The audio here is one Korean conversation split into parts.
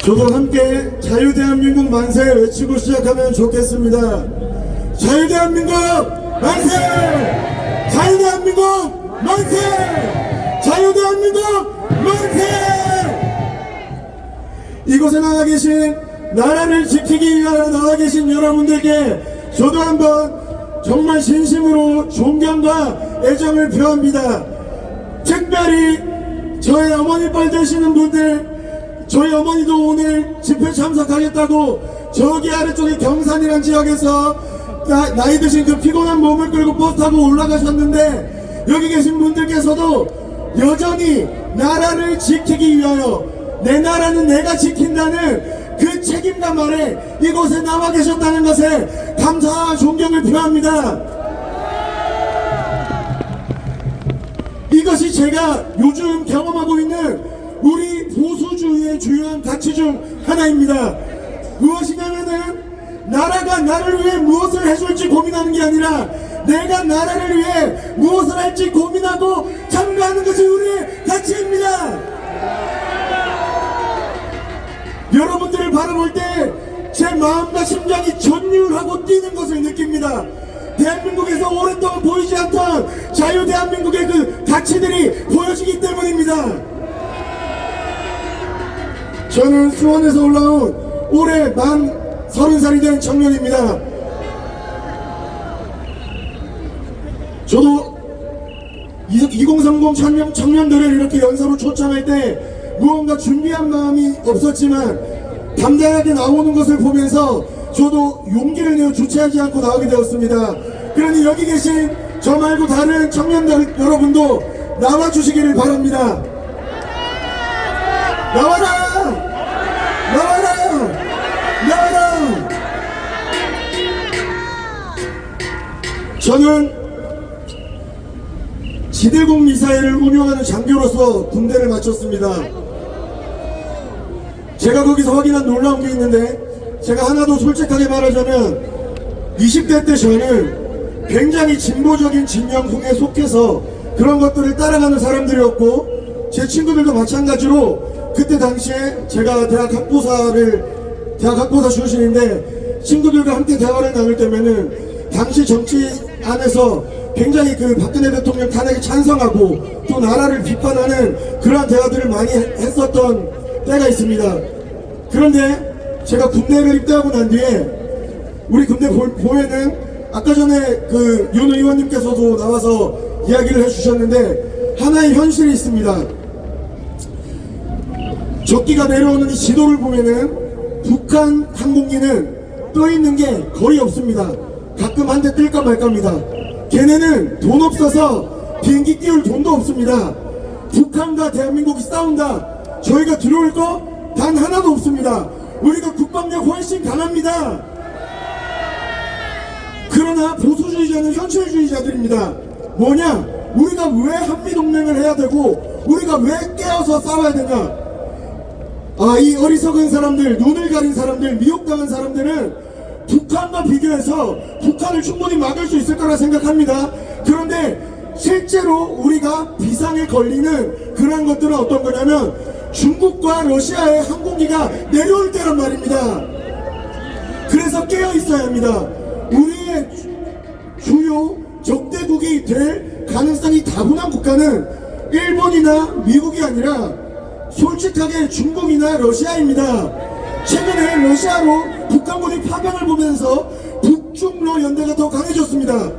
저도 함께 자유대한민국 만세 외치고 시작하면 좋겠습니다. 자유대한민국 만세! 자유대한민국 만세! 자유대한민국 만세! 이곳에 나와 계신 나라를 지키기 위하여 나와 계신 여러분들께 저도 한번 정말 진심으로 존경과 애정을 표합니다. 특별히 저희 어머니뻘 되시는 분들, 저희 어머니도 오늘 집회 참석하겠다고 저기 아래쪽에 경산이라는 지역에서 나이 드신 그 피곤한 몸을 끌고 버스 타고 올라가셨는데, 여기 계신 분들께서도 여전히 나라를 지키기 위하여 내 나라는 내가 지킨다는 그 책임감 아래 이곳에 나와 계셨다는 것에 감사와 존경을 표합니다. 이것이 제가 요즘 경험하고 있는 우리 보수주의의 중요한 가치 중 하나입니다. 무엇이냐면은 나라가 나를 위해 무엇을 해줄지 고민하는 게 아니라 내가 나라를 위해 무엇을 할지 고민하고 참가하는 것이 우리의 가치입니다. 여러분들을 바라볼 때 제 마음과 심장이 전율하고 뛰는 것을 느낍니다. 대한민국에서 오랫동안 보이지 않던 자유대한민국의 그 가치들이 보여지기 때문입니다. 저는 수원에서 올라온 올해 만 30살이 된 청년입니다. 저도 2030 청년들을 이렇게 연사로 초청할 때 무언가 준비한 마음이 없었지만 담대하게 나오는 것을 보면서 저도 용기를 내어 주체하지 않고 나오게 되었습니다. 그러니 여기 계신 저 말고 다른 청년들 여러분도 나와주시기를 바랍니다. 나와라! 나와라! 나와라! 저는 지대공 미사일을 운용하는 장교로서 군대를 마쳤습니다. 제가 거기서 확인한 놀라운 게 있는데, 제가 하나도 솔직하게 말하자면 20대 때 저는 굉장히 진보적인 진영풍에 속해서 그런 것들을 따라가는 사람들이었고, 제 친구들도 마찬가지로 그때 당시에 제가 대학 학보사 출신인데 친구들과 함께 대화를 나눌 때면은 당시 정치 안에서 굉장히 그 박근혜 대통령 탄핵에 찬성하고 또 나라를 비판하는 그러한 대화들을 많이 했었던 때가 있습니다. 그런데 제가 군대를 입대하고 난 뒤에 우리 군대 보면은 아까 전에 그 윤 의원님께서도 나와서 이야기를 해주셨는데 하나의 현실이 있습니다. 적기가 내려오는 이 지도를 보면은 북한 항공기는 떠있는 게 거의 없습니다. 가끔 한 대 뜰까 말까입니다. 걔네는 돈 없어서 비행기 띄울 돈도 없습니다. 북한과 대한민국이 싸운다. 저희가 들어올 거 단 하나도 없습니다. 우리가 국방력 훨씬 강합니다. 그러나 보수주의자는 현실주의자들입니다. 뭐냐? 우리가 왜 한미동맹을 해야 되고 우리가 왜 깨어서 싸워야 되냐? 이 어리석은 사람들, 눈을 가린 사람들, 미혹당한 사람들은 북한과 비교해서 북한을 충분히 막을 수 있을 거라 생각합니다. 그런데 실제로 우리가 비상에 걸리는 그런 것들은 어떤 거냐면 중국과 러시아의 항공기가 내려올 때란 말입니다. 그래서 깨어 있어야 합니다. 우리의 주요 적대국이 될 가능성이 다분한 국가는 일본이나 미국이 아니라 솔직하게 중국이나 러시아입니다. 최근에 러시아로 북한군이 파병을 보면서 북중러 연대가 더 강해졌습니다.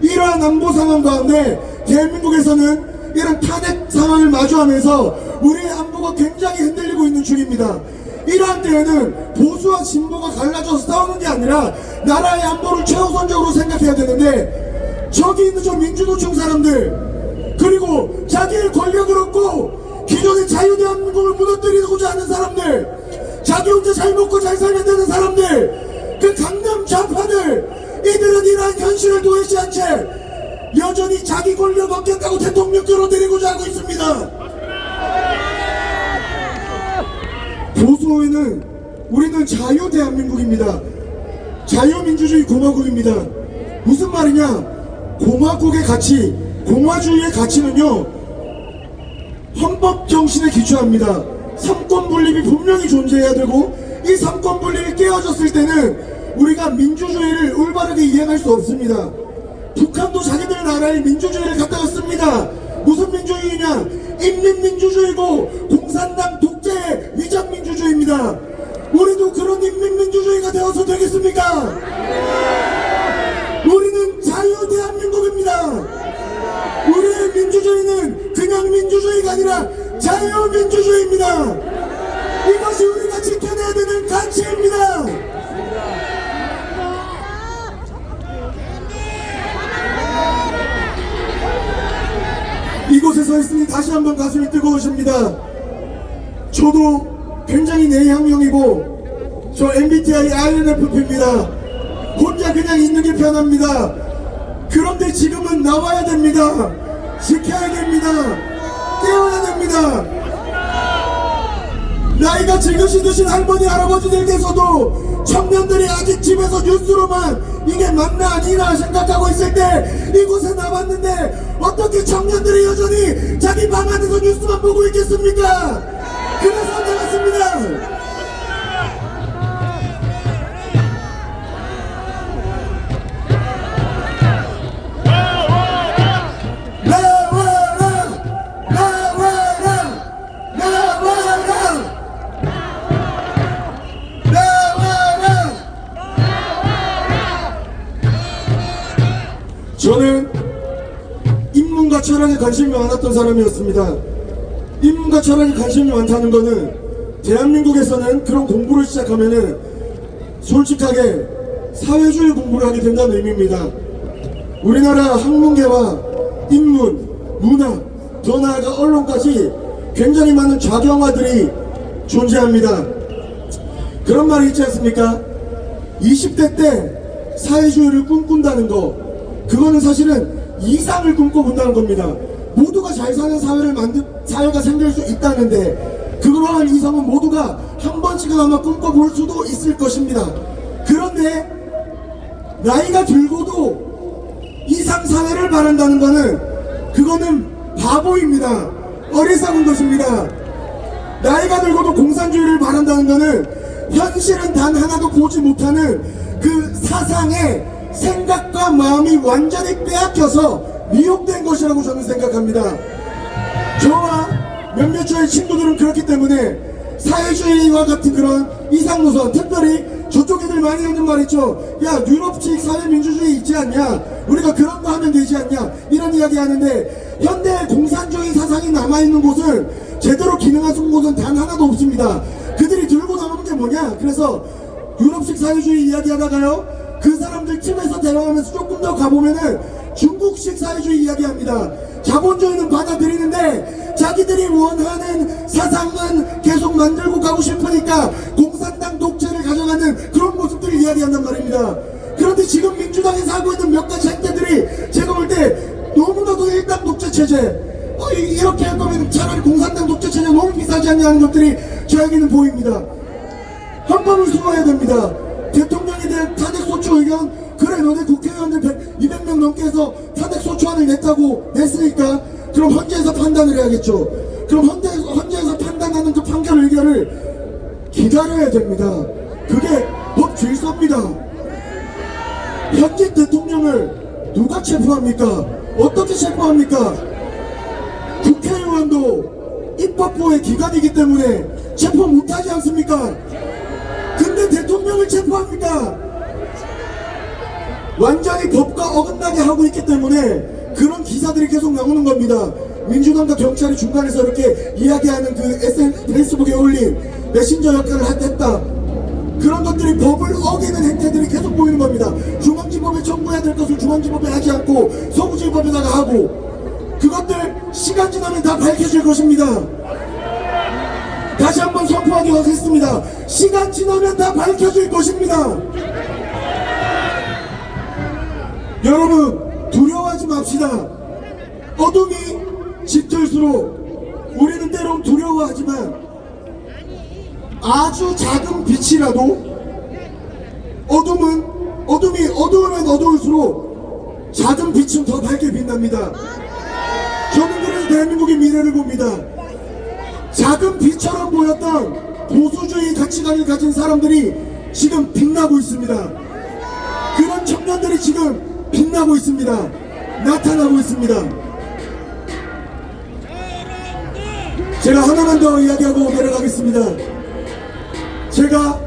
이러한 안보 상황 가운데 대한민국에서는 이런 탄핵 상황을 마주하면서 우리의 안보가 굉장히 흔들리고 있는 중입니다. 이러한 때에는 보수와 진보가 갈라져서 싸우는 게 아니라 나라의 안보를 최우선적으로 생각해야 되는데, 저기 있는 저 민주노총 사람들, 그리고 자기의 권력을 얻고 기존의 자유대한민국을 무너뜨리고자 하는 사람들, 자기 혼자 잘 먹고 잘 살면 되는 사람들, 그 강남 좌파들, 이들은 이러한 현실을 도외시한 채 여전히 자기 권력 얻겠다고 대통령 끌어들이고자 하고 있습니다. 보수에는 우리는 자유대한민국입니다. 자유민주주의 공화국입니다. 무슨 말이냐? 공화국의 가치, 공화주의의 가치는요 헌법 정신에 기초합니다. 삼권 분립이 분명히 존재해야 되고, 이 삼권 분립이 깨어졌을 때는 우리가 민주주의를 올바르게 이행할 수 없습니다. 북한도 자기들 나라의 민주주의를 갖다가 씁니다. 무슨 민주주의냐? 인민민주주의고 공산당 독재의 위장민주주의입니다. 우리도 그런 인민민주주의가 되어서 되겠습니까? 우리는 자유대한민국입니다. 우리의 민주주의는 그냥 민주주의가 아니라 자유민주주의입니다. 이것이 우리가 지켜내야 되는 가치입니다. 이곳에 서 있으니 다시 한번 가슴이 뜨거우십니다. 저도 굉장히 내향형이고 저 MBTI INFP입니다. 혼자 그냥 있는 게 편합니다. 그런데 지금은 나와야 됩니다. 지켜야 됩니다. 깨워야 됩니다. 나이가 지긋이 드신 할머니 할아버지들께서도 청년들이 아직 집에서 뉴스로만 이게 맞나 아니나 생각하고 있을 때 이곳에 나왔는데 어떻게 청년들이 여전히 자기 방 안에서 뉴스만 보고 있겠습니까? 그래서 나왔습니다. 저는 인문과 철학에 관심이 많았던 사람이었습니다. 인문과 철학에 관심이 많다는 거는 대한민국에서는 그런 공부를 시작하면은 솔직하게 사회주의 공부를 하게 된다는 의미입니다. 우리나라 학문계와 인문, 문화, 더 나아가 언론까지 굉장히 많은 좌경화들이 존재합니다. 그런 말이 있지 않습니까? 20대 때 사회주의를 꿈꾼다는 거, 그거는 사실은 이상을 꿈꿔본다는 겁니다. 모두가 잘 사는 사회가 생길 수 있다는데 그러한 이상은 모두가 한 번씩은 아마 꿈꿔볼 수도 있을 것입니다. 그런데 나이가 들고도 이상 사회를 바란다는 거는 그거는 바보입니다. 어리석은 것입니다. 나이가 들고도 공산주의를 바란다는 거는 현실은 단 하나도 보지 못하는 그 사상의 생각과 마음이 완전히 빼앗겨서 미혹된 것이라고 저는 생각합니다. 저와 몇몇 저의 친구들은 그렇기 때문에 사회주의와 같은 그런 이상노선, 특별히 저쪽 애들 많이 하는 말 있죠. 야, 유럽식 사회민주주의 있지 않냐, 우리가 그런 거 하면 되지 않냐, 이런 이야기 하는데 현대 공산주의 사상이 남아있는 곳은, 제대로 기능하는 곳은 단 하나도 없습니다. 그들이 들고 나오는 게 뭐냐, 그래서 유럽식 사회주의 이야기 하다가요, 그 사람들 팀에서 대화하면서 조금 더 가보면은 중국식 사회주의 이야기합니다. 자본주의는 받아들이는데 자기들이 원하는 사상은 계속 만들고 가고 싶으니까 공산당 독재를 가져가는 그런 모습들을 이야기한단 말입니다. 그런데 지금 민주당이 사고 있는 몇 가지 행태들이 제가 볼 때 너무나도 일당 독재 체제, 이렇게 할 거면 차라리 공산당 독재 체제 너무 비싸지 않냐 하는 것들이 저에게는 보입니다. 헌법을 수호해야 됩니다. 대통령에 대한 탄핵소추 의견, 그래 너네 국회의원들 200명 넘게 해서 탄핵소추안을 냈으니까 그럼 헌재에서 판단을 해야겠죠. 그럼 헌재에서 판단하는 그 판결 의견을 기다려야 됩니다. 그게 법 질서입니다. 현직 대통령을 누가 체포합니까? 어떻게 체포합니까? 국회의원도 입법부의 기관이기 때문에 체포 못하지 않습니까? 근데 대통령을 체포합니까? 완전히 법과 어긋나게 하고 있기 때문에 그런 기사들이 계속 나오는 겁니다. 민주당과 경찰이 중간에서 이렇게 이야기하는 그 페이스북에 올린 메신저 역할을 했다, 그런 것들이 법을 어기는 행태들이 계속 보이는 겁니다. 중앙지법에 청구해야 될 것을 중앙지법에 하지 않고 서구지법에다가 하고, 그것들 시간 지나면 다 밝혀질 것입니다. 다시 한번 선포하기 하겠습니다. 시간 지나면 다 밝혀질 것입니다. 여러분, 두려워하지 맙시다. 어둠이 짙을수록 우리는 때론 두려워하지만 아주 작은 빛이라도 어둠이 어두우면 어두울수록 작은 빛은 더 밝게 빛납니다. 저는 그래서 대한민국의 미래를 봅니다. 작은 비처럼 보였던 보수주의 가치관을 가진 사람들이 지금 빛나고 있습니다. 그런 청년들이 지금 빛나고 있습니다. 나타나고 있습니다. 제가 하나만 더 이야기하고 내려가겠습니다. 제가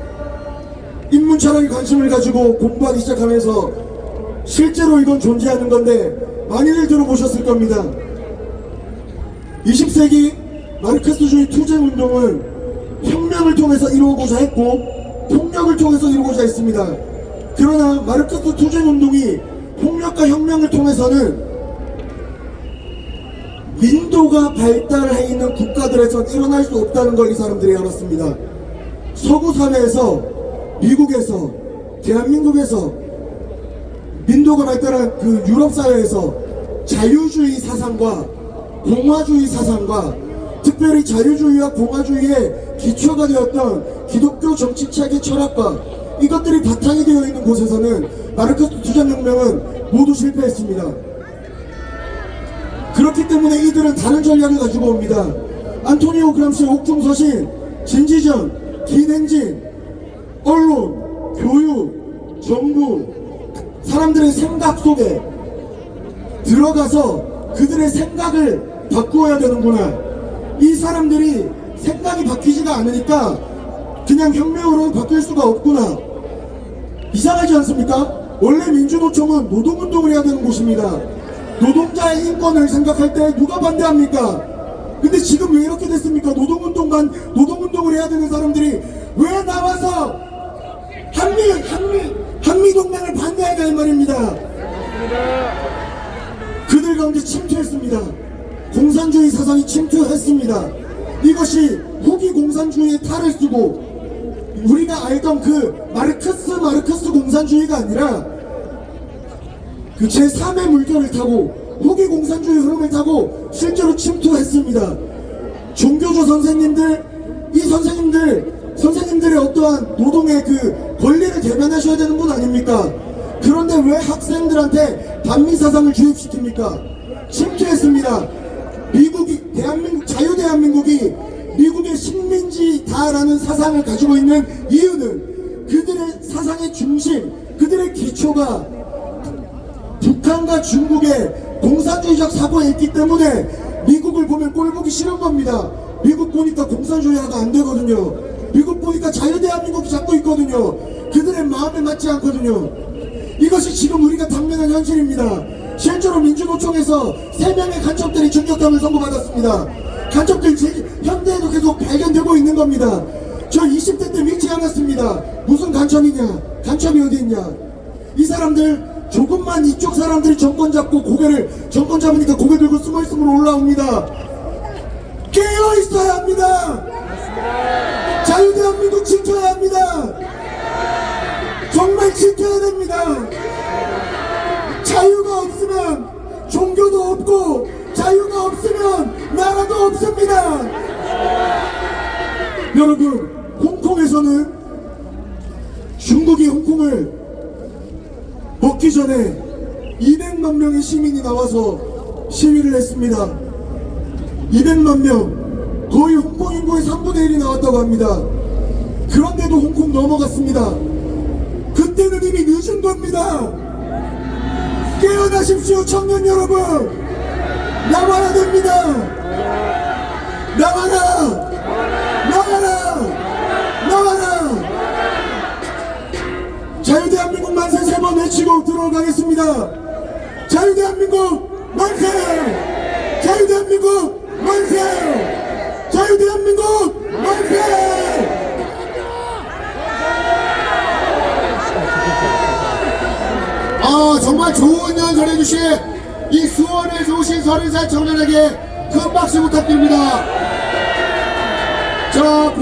인문철학에 관심을 가지고 공부하기 시작하면서 실제로 이건 존재하는 건데 많이들 들어보셨을 겁니다. 20세기 마르크스주의 투쟁운동은 혁명을 통해서 이루고자 했고 폭력을 통해서 이루고자 했습니다. 그러나 마르크스 투쟁운동이 폭력과 혁명을 통해서는 민도가 발달해 있는 국가들에선 일어날 수 없다는 걸 이 사람들이 알았습니다. 서구 사회에서, 미국에서, 대한민국에서, 민도가 발달한 그 유럽 사회에서 자유주의 사상과 공화주의 사상과 특별히 자유주의와 공화주의의 기초가 되었던 기독교 정치체계 철학과 이것들이 바탕이 되어 있는 곳에서는 마르크스 투쟁혁명은 모두 실패했습니다. 그렇기 때문에 이들은 다른 전략을 가지고 옵니다. 안토니오 그람시의 옥중서신, 진지전, 긴 행진, 언론, 교육, 정부, 사람들의 생각 속에 들어가서 그들의 생각을 바꾸어야 되는구나. 이 사람들이 생각이 바뀌지가 않으니까 그냥 혁명으로 바뀔 수가 없구나. 이상하지 않습니까? 원래 민주노총은 노동운동을 해야 되는 곳입니다. 노동자의 인권을 생각할 때 누가 반대합니까? 근데 지금 왜 이렇게 됐습니까? 노동운동을 해야 되는 사람들이 왜 나와서 한미동맹을 반대하냐 이 말입니다. 그들 가운데 침투했습니다. 공산주의 사상이 침투했습니다. 이것이 후기 공산주의의 탈을 쓰고 우리가 알던 그 마르크스 공산주의가 아니라 그 제3의 물결을 타고 후기 공산주의 흐름을 타고 실제로 침투했습니다. 종교조 선생님들, 이 선생님들의 어떠한 노동의 그 권리를 대변하셔야 되는 분 아닙니까? 그런데 왜 학생들한테 반미 사상을 주입시킵니까? 침투했습니다. 자유대한민국이 미국의 식민지다라는 사상을 가지고 있는 이유는 그들의 사상의 중심, 그들의 기초가 북한과 중국의 공산주의적 사고에 있기 때문에 미국을 보면 꼴보기 싫은 겁니다. 미국 보니까 공산주의화가 안 되거든요. 미국 보니까 자유대한민국이 잡고 있거든요. 그들의 마음에 맞지 않거든요. 이것이 지금 우리가 당면한 현실입니다. 실제로 민주노총에서 3명의 간첩들이 징역형을 선고받았습니다. 간첩들 현대에도 계속 발견되고 있는 겁니다. 저 20대 때 믿지 않았습니다. 무슨 간첩이냐? 간첩이 어디 있냐? 이 사람들 조금만 이쪽 사람들이 정권 잡고 정권 잡으니까 고개 들고 스멀스멀 올라옵니다. 깨어 있어야 합니다. 자유대한민국 지켜야 합니다. 정말 지켜야 됩니다. 자유가 없으면 종교도 없고 자유가 없으면 나라도 없습니다. 여러분, 홍콩에서는 중국이 홍콩을 먹기 전에 200만 명의 시민이 나와서 시위를 했습니다. 200만 명, 거의 홍콩 인구의 3분의 1이 나왔다고 합니다. 그런데도 홍콩 넘어갔습니다. 그때는 이미 늦은 겁니다. 깨어나십시오, 청년 여러분. 나와야 됩니다. 나와라. 자유대한민국 만세 3번 외치고 들어가겠습니다. 자유대한민국 만세! 자유대한민국 만세! 자유대한민국 만세! 정말 좋은 연설 해주신 이 수원에서 오신 30살 청년에게 큰 박수 부탁드립니다. 자,